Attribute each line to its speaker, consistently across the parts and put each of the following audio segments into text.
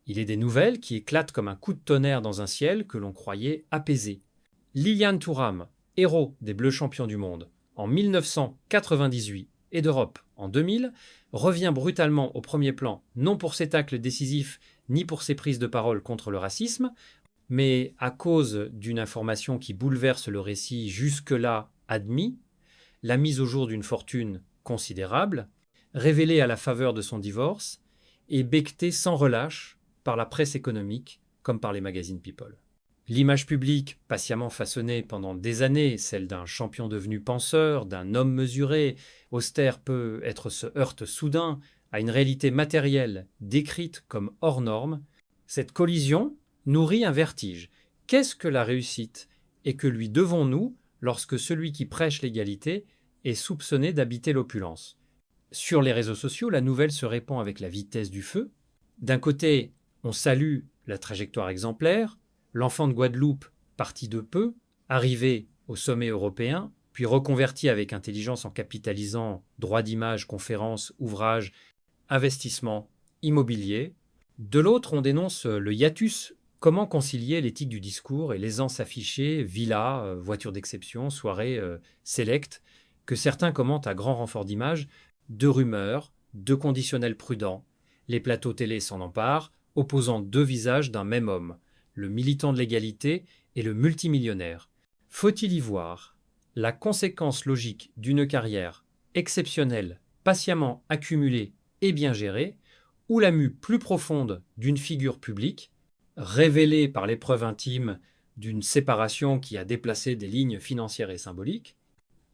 Speaker 1: Il est des nouvelles qui éclatent comme un coup de tonnerre dans un ciel que l'on croyait apaisé. Lilian Thuram, héros des Bleus champions du monde, en 1998 et d'Europe en 2000, revient brutalement au premier plan, non pour ses tacles décisifs ni pour ses prises de parole contre le racisme, mais à cause d'une information qui bouleverse le récit jusque-là admis, la mise au jour d'une fortune considérable, révélée à la faveur de son divorce et becquetée sans relâche par la presse économique comme par les magazines People. L'image publique, patiemment façonnée pendant des années, celle d'un champion devenu penseur, d'un homme mesuré, austère peut-être se heurte soudain à une réalité matérielle décrite comme hors norme. Cette collision nourrit un vertige. Qu'est-ce que la réussite? Et que lui devons-nous lorsque celui qui prêche l'égalité est soupçonné d'habiter l'opulence? Sur les réseaux sociaux, la nouvelle se répand avec la vitesse du feu. D'un côté, on salue la trajectoire exemplaire, l'enfant de Guadeloupe, parti de peu, arrivé au sommet européen, puis reconverti avec intelligence en capitalisant droit d'image, conférences, ouvrages, investissements immobiliers. De l'autre, on dénonce le hiatus. Comment concilier l'éthique du discours et l'aisance affichée, villa, voiture d'exception, soirée sélecte, que certains commentent à grand renfort d'image, de rumeurs, de conditionnels prudents. Les plateaux télé s'en emparent, opposant deux visages d'un même homme, le militant de l'égalité et le multimillionnaire. Faut-il y voir la conséquence logique d'une carrière exceptionnelle, patiemment accumulée et bien gérée, ou la mue plus profonde d'une figure publique, révélée par l'épreuve intime d'une séparation qui a déplacé des lignes financières et symboliques?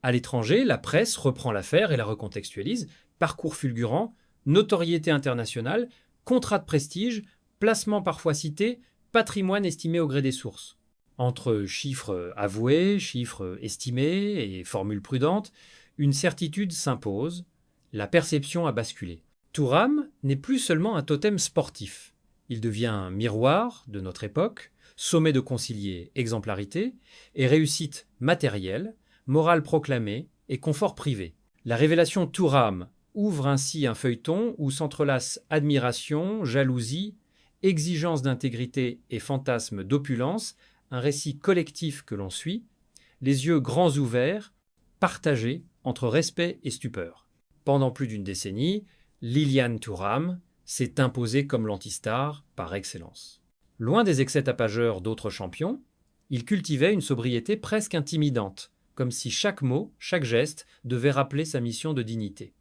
Speaker 1: À l'étranger, la presse reprend l'affaire et la recontextualise. Parcours fulgurant, notoriété internationale, contrat de prestige, placement parfois cité, patrimoine estimé au gré des sources. Entre chiffres avoués, chiffres estimés et formules prudentes, une certitude s'impose, la perception a basculé. Thuram n'est plus seulement un totem sportif. Il devient un miroir de notre époque, sommet de concilier exemplarité et réussite matérielle, morale proclamée et confort privé. La révélation Thuram ouvre ainsi un feuilleton où s'entrelacent admiration, jalousie, exigence d'intégrité et fantasme d'opulence, un récit collectif que l'on suit, les yeux grands ouverts, partagés entre respect et stupeur. Pendant plus d'une décennie, Lilian Thuram s'est imposé comme l'antistar par excellence. Loin des excès tapageurs d'autres champions, il cultivait une sobriété presque intimidante, comme si chaque mot, chaque geste devait rappeler sa mission de dignité.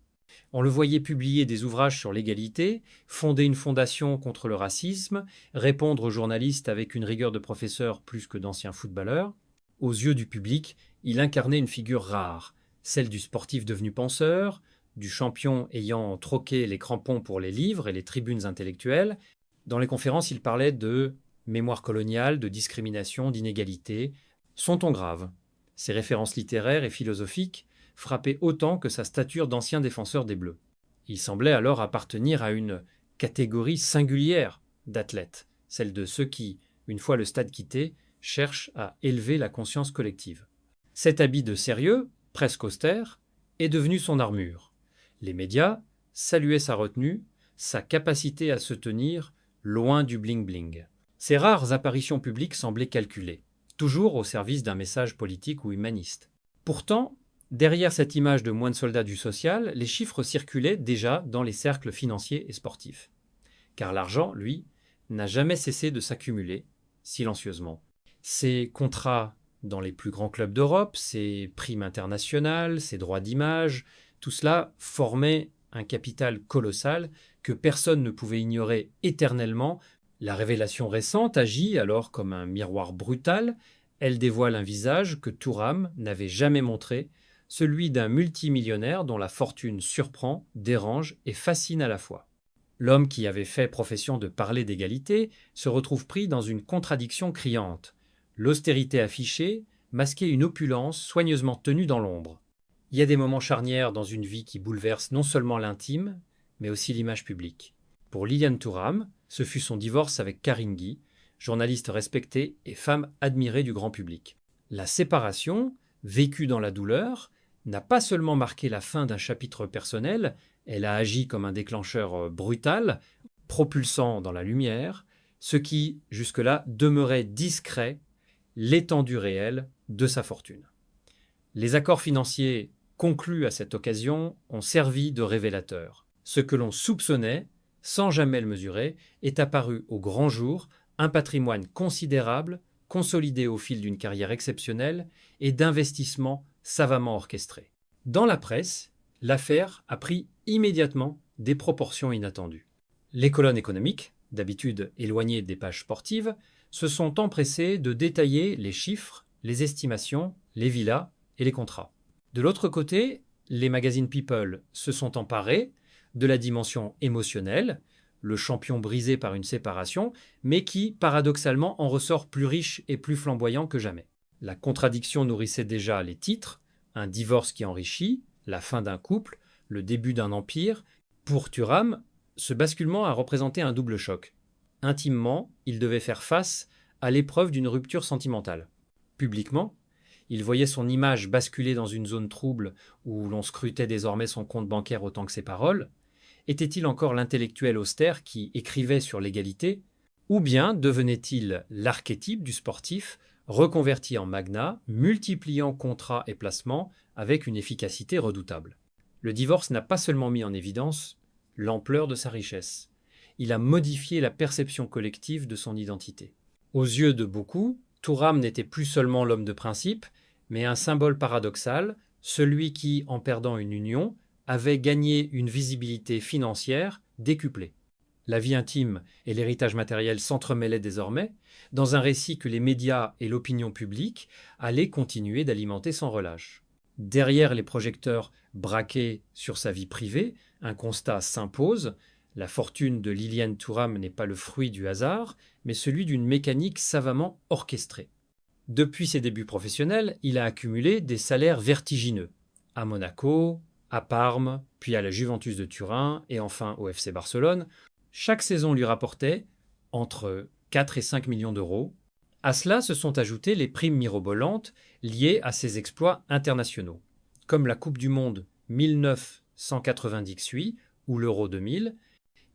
Speaker 1: On le voyait publier des ouvrages sur l'égalité, fonder une fondation contre le racisme, répondre aux journalistes avec une rigueur de professeur plus que d'ancien footballeur. Aux yeux du public, il incarnait une figure rare, celle du sportif devenu penseur, du champion ayant troqué les crampons pour les livres et les tribunes intellectuelles. Dans les conférences, il parlait de mémoire coloniale, de discrimination, d'inégalité. Son ton grave, ses références littéraires et philosophiques frappaient autant que sa stature d'ancien défenseur des Bleus. Il semblait alors appartenir à une catégorie singulière d'athlètes, celle de ceux qui, une fois le stade quitté, cherchent à élever la conscience collective. Cet habit de sérieux, presque austère, est devenu son armure. Les médias saluaient sa retenue, sa capacité à se tenir loin du bling-bling. Ses rares apparitions publiques semblaient calculées, toujours au service d'un message politique ou humaniste. Pourtant, derrière cette image de moine soldat du social, les chiffres circulaient déjà dans les cercles financiers et sportifs. Car l'argent, lui, n'a jamais cessé de s'accumuler, silencieusement. Ses contrats dans les plus grands clubs d'Europe, ses primes internationales, ses droits d'image, tout cela formait un capital colossal que personne ne pouvait ignorer éternellement. La révélation récente agit alors comme un miroir brutal. Elle dévoile un visage que Thuram n'avait jamais montré, celui d'un multimillionnaire dont la fortune surprend, dérange et fascine à la fois. L'homme qui avait fait profession de parler d'égalité se retrouve pris dans une contradiction criante. L'austérité affichée masquait une opulence soigneusement tenue dans l'ombre. Il y a des moments charnières dans une vie qui bouleversent non seulement l'intime, mais aussi l'image publique. Pour Lilian Thuram, ce fut son divorce avec Karine Guy, journaliste respectée et femme admirée du grand public. La séparation, vécue dans la douleur, n'a pas seulement marqué la fin d'un chapitre personnel, elle a agi comme un déclencheur brutal, propulsant dans la lumière ce qui, jusque-là, demeurait discret, l'étendue réelle de sa fortune. Les accords financiers conclus à cette occasion ont servi de révélateurs. Ce que l'on soupçonnait, sans jamais le mesurer, est apparu au grand jour, un patrimoine considérable, consolidé au fil d'une carrière exceptionnelle et d'investissements savamment orchestrés. Dans la presse, l'affaire a pris immédiatement des proportions inattendues. Les colonnes économiques, d'habitude éloignées des pages sportives, se sont empressées de détailler les chiffres, les estimations, les villas et les contrats. De l'autre côté, les magazines People se sont emparés de la dimension émotionnelle, le champion brisé par une séparation, mais qui, paradoxalement, en ressort plus riche et plus flamboyant que jamais. La contradiction nourrissait déjà les titres, un divorce qui enrichit, la fin d'un couple, le début d'un empire. Pour Thuram, ce basculement a représenté un double choc. Intimement, il devait faire face à l'épreuve d'une rupture sentimentale. Publiquement, il voyait son image basculer dans une zone trouble où l'on scrutait désormais son compte bancaire autant que ses paroles. Était-il encore l'intellectuel austère qui écrivait sur l'égalité, ou bien devenait-il l'archétype du sportif reconverti en magnat, multipliant contrats et placements avec une efficacité redoutable? Le divorce n'a pas seulement mis en évidence l'ampleur de sa richesse, il a modifié la perception collective de son identité. Aux yeux de beaucoup, Thuram n'était plus seulement l'homme de principe, mais un symbole paradoxal, celui qui, en perdant une union, avait gagné une visibilité financière décuplée. La vie intime et l'héritage matériel s'entremêlaient désormais, dans un récit que les médias et l'opinion publique allaient continuer d'alimenter sans relâche. Derrière les projecteurs braqués sur sa vie privée, un constat s'impose: la fortune de Liliane Thuram n'est pas le fruit du hasard, mais celui d'une mécanique savamment orchestrée. Depuis ses débuts professionnels, il a accumulé des salaires vertigineux, à Monaco, à Parme, puis à la Juventus de Turin et enfin au FC Barcelone. Chaque saison lui rapportait entre 4 et 5 millions d'euros. À cela se sont ajoutées les primes mirobolantes liées à ses exploits internationaux, comme la Coupe du Monde 1998 ou l'Euro 2000,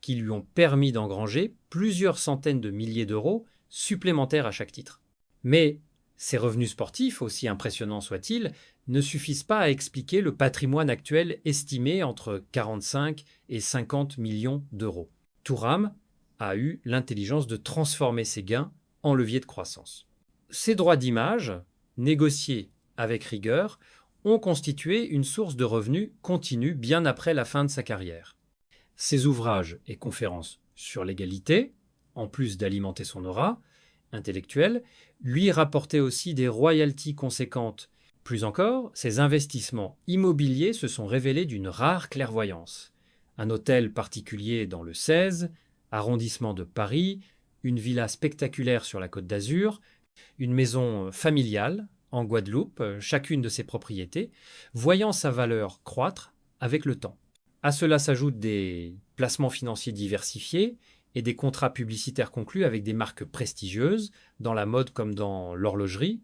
Speaker 1: qui lui ont permis d'engranger plusieurs centaines de milliers d'euros supplémentaires à chaque titre. Mais ces revenus sportifs, aussi impressionnants soient-ils, ne suffisent pas à expliquer le patrimoine actuel estimé entre 45 et 50 millions d'euros. Thuram a eu l'intelligence de transformer ses gains en levier de croissance. Ces droits d'image, négociés avec rigueur, ont constitué une source de revenus continue bien après la fin de sa carrière. Ses ouvrages et conférences sur l'égalité, en plus d'alimenter son aura intellectuelle, lui rapportaient aussi des royalties conséquentes. Plus encore, ses investissements immobiliers se sont révélés d'une rare clairvoyance. Un hôtel particulier dans le 16, arrondissement de Paris, une villa spectaculaire sur la Côte d'Azur, une maison familiale en Guadeloupe, chacune de ses propriétés, voyant sa valeur croître avec le temps. À cela s'ajoutent des placements financiers diversifiés et des contrats publicitaires conclus avec des marques prestigieuses, dans la mode comme dans l'horlogerie.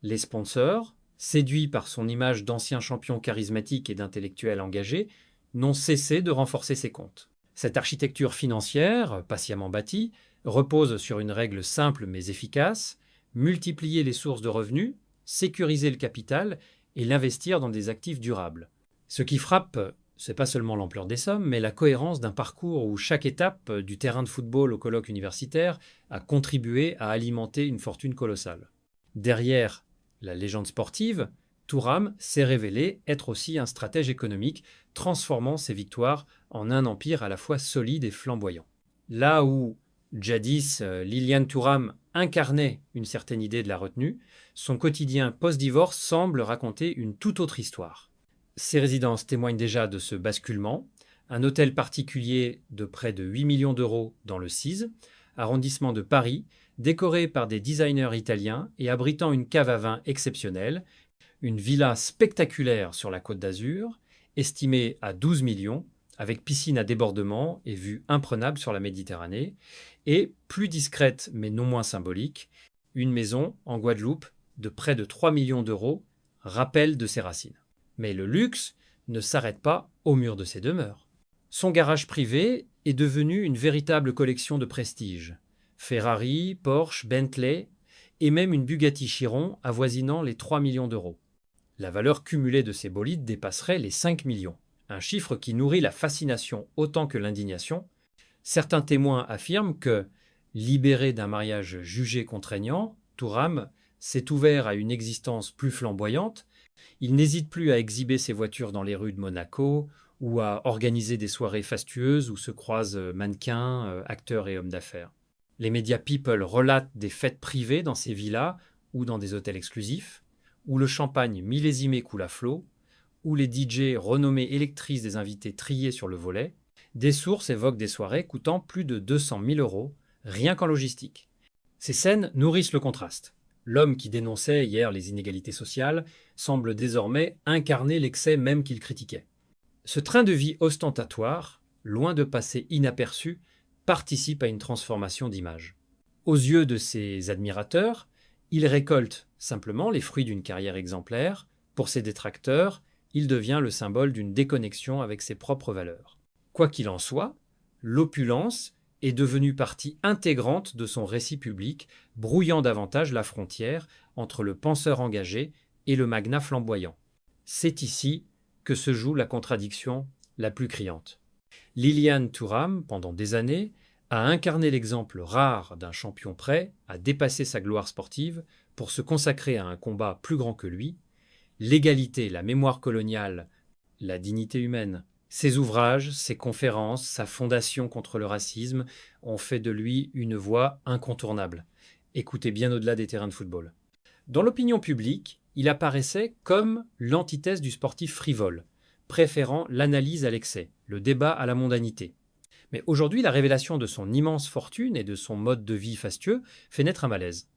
Speaker 1: Les sponsors, séduits par son image d'ancien champion charismatique et d'intellectuel engagé, n'ont cessé de renforcer ses comptes. Cette architecture financière, patiemment bâtie, repose sur une règle simple mais efficace: multiplier les sources de revenus, sécuriser le capital et l'investir dans des actifs durables. Ce qui frappe, c'est pas seulement l'ampleur des sommes, mais la cohérence d'un parcours où chaque étape, du terrain de football au colloque universitaire, a contribué à alimenter une fortune colossale. Derrière la légende sportive, Thuram s'est révélé être aussi un stratège économique, transformant ses victoires en un empire à la fois solide et flamboyant. Là où, jadis, Liliane Thuram incarnait une certaine idée de la retenue, son quotidien post-divorce semble raconter une toute autre histoire. Ses résidences témoignent déjà de ce basculement. Un hôtel particulier de près de 8 millions d'euros dans le 6, arrondissement de Paris, décoré par des designers italiens et abritant une cave à vin exceptionnelle, une villa spectaculaire sur la Côte d'Azur, estimée à 12 millions, avec piscine à débordement et vue imprenable sur la Méditerranée, et, plus discrète mais non moins symbolique, une maison en Guadeloupe de près de 3 millions d'euros, rappel de ses racines. Mais le luxe ne s'arrête pas au mur de ses demeures. Son garage privé est devenue une véritable collection de prestige. Ferrari, Porsche, Bentley et même une Bugatti Chiron avoisinant les 3 millions d'euros. La valeur cumulée de ces bolides dépasserait les 5 millions, un chiffre qui nourrit la fascination autant que l'indignation. Certains témoins affirment que, libéré d'un mariage jugé contraignant, Thouram s'est ouvert à une existence plus flamboyante. Il n'hésite plus à exhiber ses voitures dans les rues de Monaco ou à organiser des soirées fastueuses où se croisent mannequins, acteurs et hommes d'affaires. Les médias People relatent des fêtes privées dans ces villas ou dans des hôtels exclusifs, où le champagne millésimé coule à flot, où les DJ renommés électrisent des invités triés sur le volet. Des sources évoquent des soirées coûtant plus de 200 000 euros, rien qu'en logistique. Ces scènes nourrissent le contraste. L'homme qui dénonçait hier les inégalités sociales semble désormais incarner l'excès même qu'il critiquait. Ce train de vie ostentatoire, loin de passer inaperçu, participe à une transformation d'image. Aux yeux de ses admirateurs, il récolte simplement les fruits d'une carrière exemplaire. Pour ses détracteurs, il devient le symbole d'une déconnexion avec ses propres valeurs. Quoi qu'il en soit, l'opulence est devenue partie intégrante de son récit public, brouillant davantage la frontière entre le penseur engagé et le magnat flamboyant. C'est ici que se joue la contradiction la plus criante. Liliane Thuram, pendant des années, a incarné l'exemple rare d'un champion prêt à dépasser sa gloire sportive pour se consacrer à un combat plus grand que lui, l'égalité, la mémoire coloniale, la dignité humaine. Ses ouvrages, ses conférences, sa fondation contre le racisme ont fait de lui une voix incontournable, écoutée bien au-delà des terrains de football. Dans l'opinion publique, il apparaissait comme l'antithèse du sportif frivole, préférant l'analyse à l'excès, le débat à la mondanité. Mais aujourd'hui, la révélation de son immense fortune et de son mode de vie fastueux fait naître un malaise.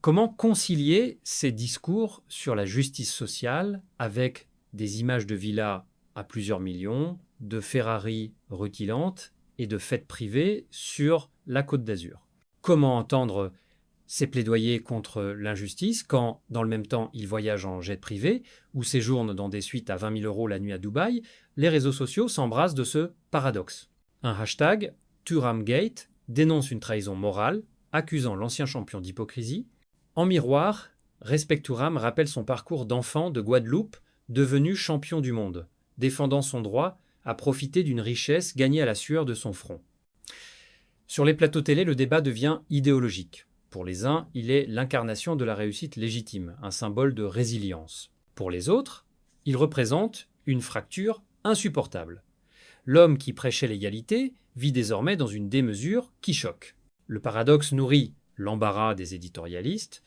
Speaker 1: Comment concilier ces discours sur la justice sociale avec des images de villas à plusieurs millions, de Ferrari rutilantes et de fêtes privées sur la Côte d'Azur? Comment entendre ces plaidoyers contre l'injustice quand, dans le même temps, il voyage en jet privé ou séjourne dans des suites à 20 000 euros la nuit à Dubaï? Les réseaux sociaux s'embrassent de ce paradoxe. Un hashtag, Thuramgate, dénonce une trahison morale, accusant l'ancien champion d'hypocrisie. En miroir, Respect Thuram rappelle son parcours d'enfant de Guadeloupe, devenu champion du monde, défendant son droit à profiter d'une richesse gagnée à la sueur de son front. Sur les plateaux télé, le débat devient idéologique. Pour les uns, il est l'incarnation de la réussite légitime, un symbole de résilience. Pour les autres, il représente une fracture insupportable. L'homme qui prêchait l'égalité vit désormais dans une démesure qui choque. Le paradoxe nourrit l'embarras des éditorialistes.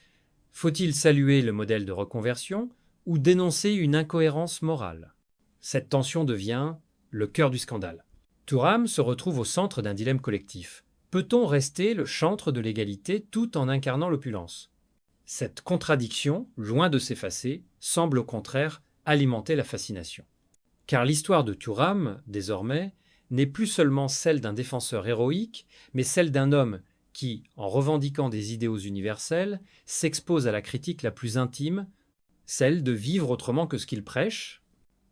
Speaker 1: Faut-il saluer le modèle de reconversion ou dénoncer une incohérence morale? Cette tension devient le cœur du scandale. Thuram se retrouve au centre d'un dilemme collectif. Peut-on rester le chantre de l'égalité tout en incarnant l'opulence? Cette contradiction, loin de s'effacer, semble au contraire alimenter la fascination. Car l'histoire de Thuram, désormais, n'est plus seulement celle d'un défenseur héroïque, mais celle d'un homme qui, en revendiquant des idéaux universels, s'expose à la critique la plus intime, celle de vivre autrement que ce qu'il prêche.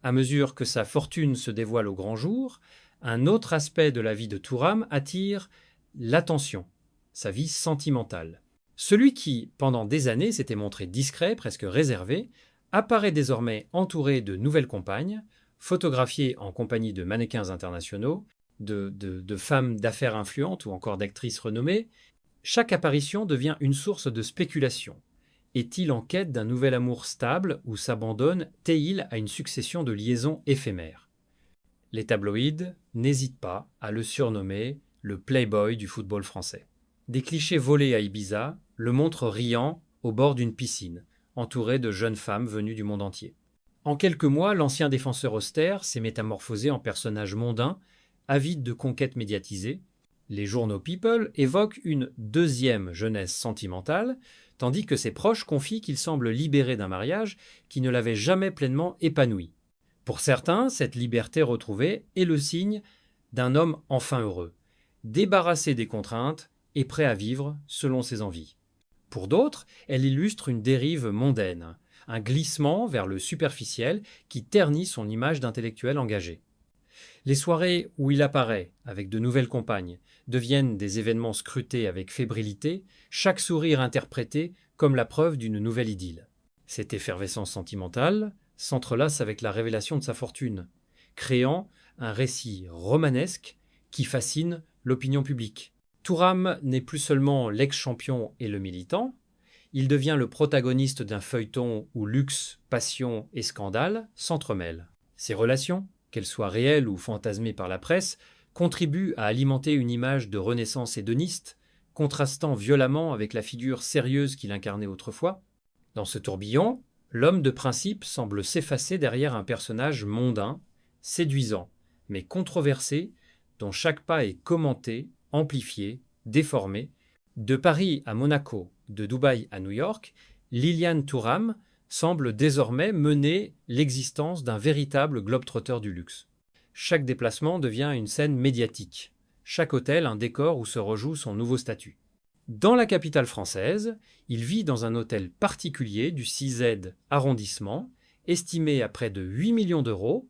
Speaker 1: À mesure que sa fortune se dévoile au grand jour, un autre aspect de la vie de Thuram attire l'attention, sa vie sentimentale. Celui qui, pendant des années, s'était montré discret, presque réservé, apparaît désormais entouré de nouvelles compagnes, photographié en compagnie de mannequins internationaux, de femmes d'affaires influentes ou encore d'actrices renommées. Chaque apparition devient une source de spéculation. Est-il en quête d'un nouvel amour stable ou s'abandonne-t-il à une succession de liaisons éphémères? Les tabloïds n'hésitent pas à le surnommer le playboy du football français. Des clichés volés à Ibiza le montrent riant au bord d'une piscine, entouré de jeunes femmes venues du monde entier. En quelques mois, l'ancien défenseur austère s'est métamorphosé en personnage mondain, avide de conquêtes médiatisées. Les journaux People évoquent une deuxième jeunesse sentimentale, tandis que ses proches confient qu'il semble libéré d'un mariage qui ne l'avait jamais pleinement épanoui. Pour certains, cette liberté retrouvée est le signe d'un homme enfin heureux, débarrassé des contraintes et prêt à vivre selon ses envies. Pour d'autres, elle illustre une dérive mondaine, un glissement vers le superficiel qui ternit son image d'intellectuel engagé. Les soirées où il apparaît avec de nouvelles compagnes deviennent des événements scrutés avec fébrilité, chaque sourire interprété comme la preuve d'une nouvelle idylle. Cette effervescence sentimentale s'entrelace avec la révélation de sa fortune, créant un récit romanesque qui fascine l'opinion publique. Thuram n'est plus seulement l'ex-champion et le militant, il devient le protagoniste d'un feuilleton où luxe, passion et scandale s'entremêlent. Ces relations, qu'elles soient réelles ou fantasmées par la presse, contribuent à alimenter une image de renaissance hédoniste, contrastant violemment avec la figure sérieuse qu'il incarnait autrefois. Dans ce tourbillon, l'homme de principe semble s'effacer derrière un personnage mondain, séduisant, mais controversé, dont chaque pas est commenté, amplifié, déformé. De Paris à Monaco, de Dubaï à New York, Liliane Thuram semble désormais mener l'existence d'un véritable globe-trotter du luxe. Chaque déplacement devient une scène médiatique, chaque hôtel un décor où se rejoue son nouveau statut. Dans la capitale française, il vit dans un hôtel particulier du 6Z arrondissement, estimé à près de 8 millions d'euros,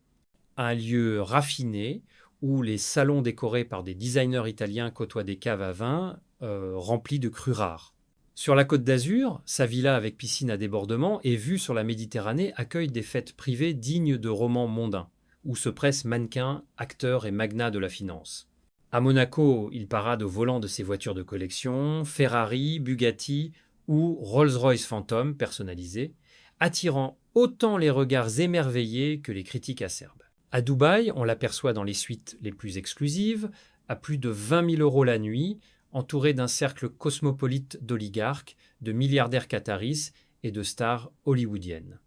Speaker 1: un lieu raffiné où les salons décorés par des designers italiens côtoient des caves à vin remplies de crus rares. Sur la Côte d'Azur, sa villa avec piscine à débordement et vue sur la Méditerranée accueille des fêtes privées dignes de romans mondains, où se pressent mannequins, acteurs et magnats de la finance. À Monaco, il parade au volant de ses voitures de collection, Ferrari, Bugatti ou Rolls-Royce Phantom personnalisés, attirant autant les regards émerveillés que les critiques acerbes. À Dubaï, on l'aperçoit dans les suites les plus exclusives, à plus de 20 000 € la nuit, entouré d'un cercle cosmopolite d'oligarques, de milliardaires qataris et de stars hollywoodiennes.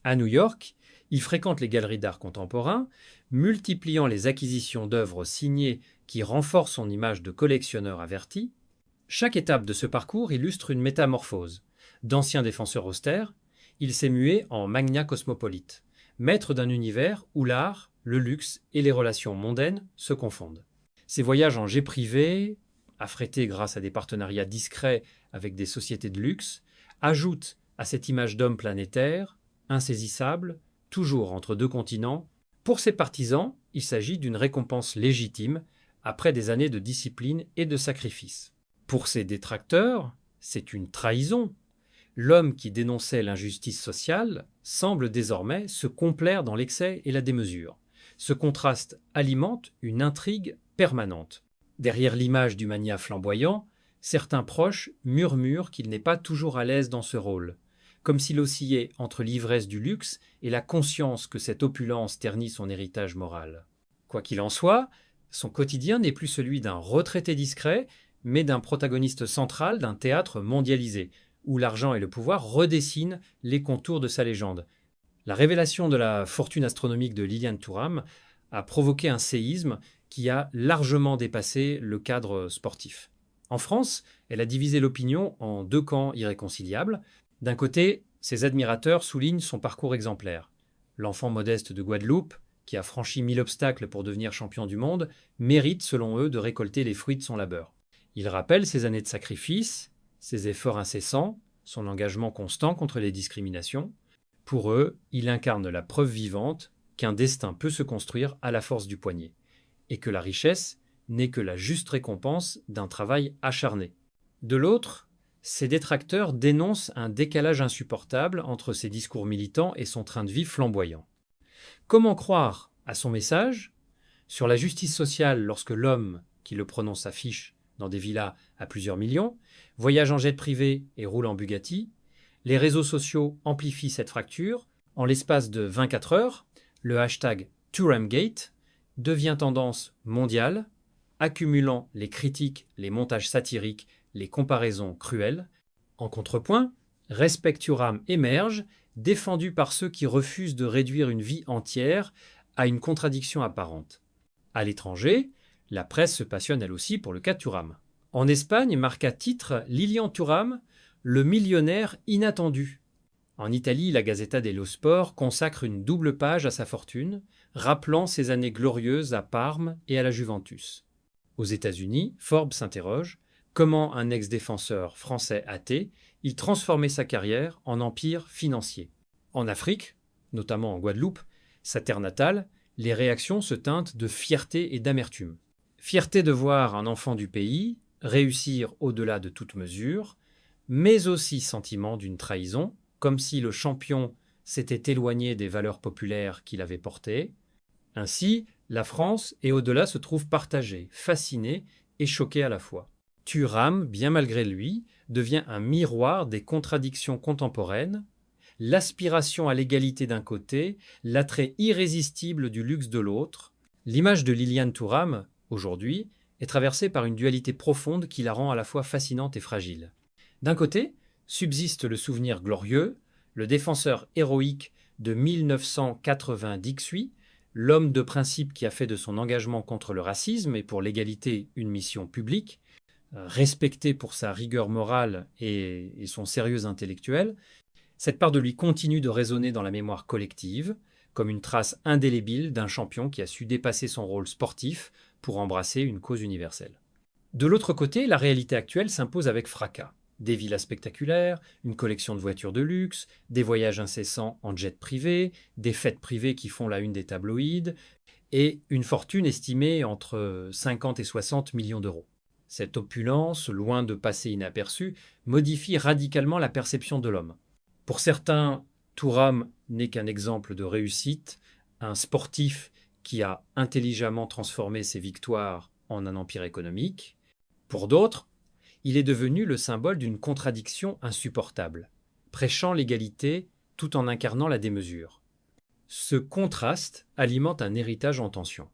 Speaker 1: À New York, il fréquente les galeries d'art contemporain, multipliant les acquisitions d'œuvres signées qui renforcent son image de collectionneur averti. Chaque étape de ce parcours illustre une métamorphose. D'ancien défenseur austère, il s'est mué en magnat cosmopolite, maître d'un univers où l'art, le luxe et les relations mondaines se confondent. Ses voyages en jet privé, affrétés grâce à des partenariats discrets avec des sociétés de luxe, ajoutent à cette image d'homme planétaire, insaisissable, toujours entre deux continents. Pour ses partisans, il s'agit d'une récompense légitime après des années de discipline et de sacrifice. Pour ses détracteurs, c'est une trahison. L'homme qui dénonçait l'injustice sociale semble désormais se complaire dans l'excès et la démesure. Ce contraste alimente une intrigue permanente. Derrière l'image du magnat flamboyant, certains proches murmurent qu'il n'est pas toujours à l'aise dans ce rôle, comme s'il oscillait entre l'ivresse du luxe et la conscience que cette opulence ternit son héritage moral. Quoi qu'il en soit, son quotidien n'est plus celui d'un retraité discret, mais d'un protagoniste central d'un théâtre mondialisé, où l'argent et le pouvoir redessinent les contours de sa légende. La révélation de la fortune astronomique de Liliane Thuram a provoqué un séisme qui a largement dépassé le cadre sportif. En France, elle a divisé l'opinion en deux camps irréconciliables. D'un côté, ses admirateurs soulignent son parcours exemplaire. L'enfant modeste de Guadeloupe, qui a franchi 1000 obstacles pour devenir champion du monde, mérite, selon eux, de récolter les fruits de son labeur. Ils rappellent ses années de sacrifice, ses efforts incessants, son engagement constant contre les discriminations. Pour eux, il incarne la preuve vivante qu'un destin peut se construire à la force du poignet, et que la richesse n'est que la juste récompense d'un travail acharné. De l'autre, ses détracteurs dénoncent un décalage insupportable entre ses discours militants et son train de vie flamboyant. Comment croire à son message sur la justice sociale lorsque l'homme qui le prononce affiche dans des villas à plusieurs millions, voyage en jet privé et roule en Bugatti? Les réseaux sociaux amplifient cette fracture. En l'espace de 24 heures, le hashtag Thuramgate devient tendance mondiale, accumulant les critiques, les montages satiriques, les comparaisons cruelles. En contrepoint, Respect Thuram émerge, défendu par ceux qui refusent de réduire une vie entière à une contradiction apparente. À l'étranger, la presse se passionne elle aussi pour le cas Thuram. En Espagne, marque à titre Liliane Thuram, le millionnaire inattendu. En Italie, la Gazzetta dello Sport consacre une double page à sa fortune, rappelant ses années glorieuses à Parme et à la Juventus. Aux États-Unis, Forbes s'interroge comment un ex-défenseur français athée il transformait sa carrière en empire financier. En Afrique, notamment en Guadeloupe, sa terre natale, les réactions se teintent de fierté et d'amertume. Fierté de voir un enfant du pays réussir au-delà de toute mesure, mais aussi sentiment d'une trahison, comme si le champion s'était éloigné des valeurs populaires qu'il avait portées. Ainsi, la France et au-delà se trouve partagée, fascinée et choquée à la fois. Thuram, bien malgré lui, devient un miroir des contradictions contemporaines, l'aspiration à l'égalité d'un côté, l'attrait irrésistible du luxe de l'autre. L'image de Liliane Thuram, aujourd'hui, est traversée par une dualité profonde qui la rend à la fois fascinante et fragile. D'un côté, subsiste le souvenir glorieux, le défenseur héroïque de 1980 d'Ixuy, l'homme de principe qui a fait de son engagement contre le racisme et pour l'égalité une mission publique, respecté pour sa rigueur morale et son sérieux intellectuel. Cette part de lui continue de résonner dans la mémoire collective, comme une trace indélébile d'un champion qui a su dépasser son rôle sportif pour embrasser une cause universelle. De l'autre côté, la réalité actuelle s'impose avec fracas. Des villas spectaculaires, une collection de voitures de luxe, des voyages incessants en jet privé, des fêtes privées qui font la une des tabloïds, et une fortune estimée entre 50 et 60 millions d'euros. Cette opulence, loin de passer inaperçue, modifie radicalement la perception de l'homme. Pour certains, Thuram n'est qu'un exemple de réussite, un sportif qui a intelligemment transformé ses victoires en un empire économique. Pour d'autres, il est devenu le symbole d'une contradiction insupportable, prêchant l'égalité tout en incarnant la démesure. Ce contraste alimente un héritage en tension,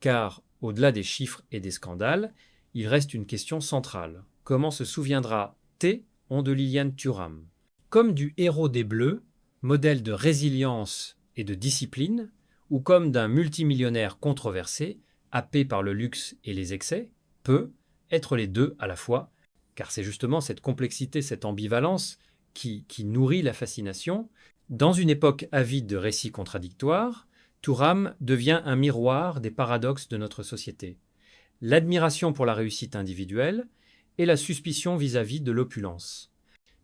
Speaker 1: car, au-delà des chiffres et des scandales, il reste une question centrale. Comment se souviendra T-on de Liliane Thuram? Comme du héros des Bleus, modèle de résilience et de discipline, ou comme d'un multimillionnaire controversé, happé par le luxe et les excès, peut être les deux à la fois, car c'est justement cette complexité, cette ambivalence qui nourrit la fascination. Dans une époque avide de récits contradictoires, Thuram devient un miroir des paradoxes de notre société. L'admiration pour la réussite individuelle et la suspicion vis-à-vis de l'opulence.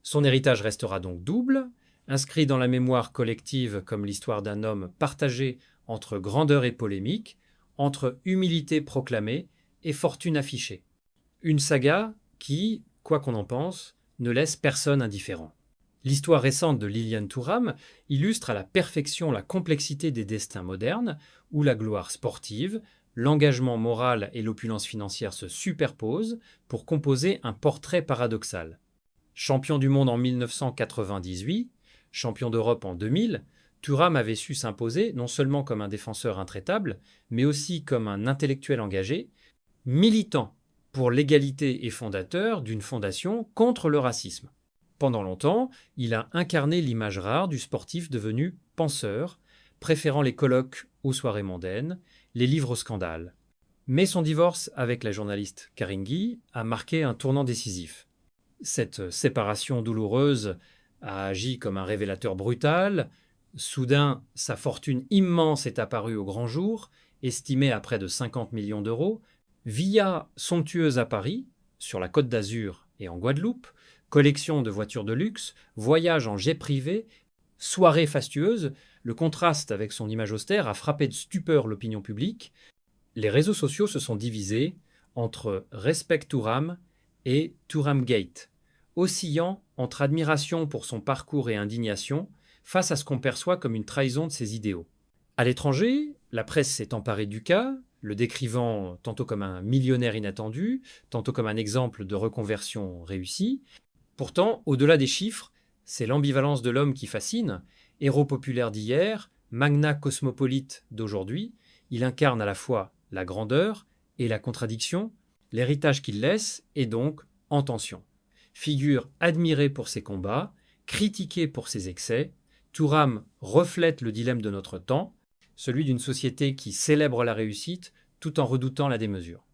Speaker 1: Son héritage restera donc double, inscrit dans la mémoire collective comme l'histoire d'un homme partagé entre grandeur et polémique, entre humilité proclamée et fortune affichée. Une saga qui, quoi qu'on en pense, ne laisse personne indifférent. L'histoire récente de Liliane Thuram illustre à la perfection la complexité des destins modernes, où la gloire sportive, l'engagement moral et l'opulence financière se superposent pour composer un portrait paradoxal. Champion du monde en 1998, champion d'Europe en 2000, Thuram avait su s'imposer non seulement comme un défenseur intraitable, mais aussi comme un intellectuel engagé, militant pour l'égalité et fondateur d'une fondation contre le racisme. Pendant longtemps, il a incarné l'image rare du sportif devenu penseur, préférant les colloques aux soirées mondaines, les livres au scandale. Mais son divorce avec la journaliste Karine Guy a marqué un tournant décisif. Cette séparation douloureuse a agi comme un révélateur brutal. Soudain, sa fortune immense est apparue au grand jour, estimée à près de 50 millions d'euros, villa somptueuse à Paris, sur la Côte d'Azur et en Guadeloupe, collection de voitures de luxe, voyage en jet privé, soirée fastueuse. Le contraste avec son image austère a frappé de stupeur l'opinion publique. Les réseaux sociaux se sont divisés entre Respect Thuram et Thuram Gate, oscillant entre admiration pour son parcours et indignation face à ce qu'on perçoit comme une trahison de ses idéaux. À l'étranger, la presse s'est emparée du cas, le décrivant tantôt comme un millionnaire inattendu, tantôt comme un exemple de reconversion réussie. Pourtant, au-delà des chiffres, c'est l'ambivalence de l'homme qui fascine. Héros populaire d'hier, magnat cosmopolite d'aujourd'hui, il incarne à la fois la grandeur et la contradiction. L'héritage qu'il laisse est donc en tension. Figure admirée pour ses combats, critiquée pour ses excès, Thuram reflète le dilemme de notre temps, celui d'une société qui célèbre la réussite tout en redoutant la démesure.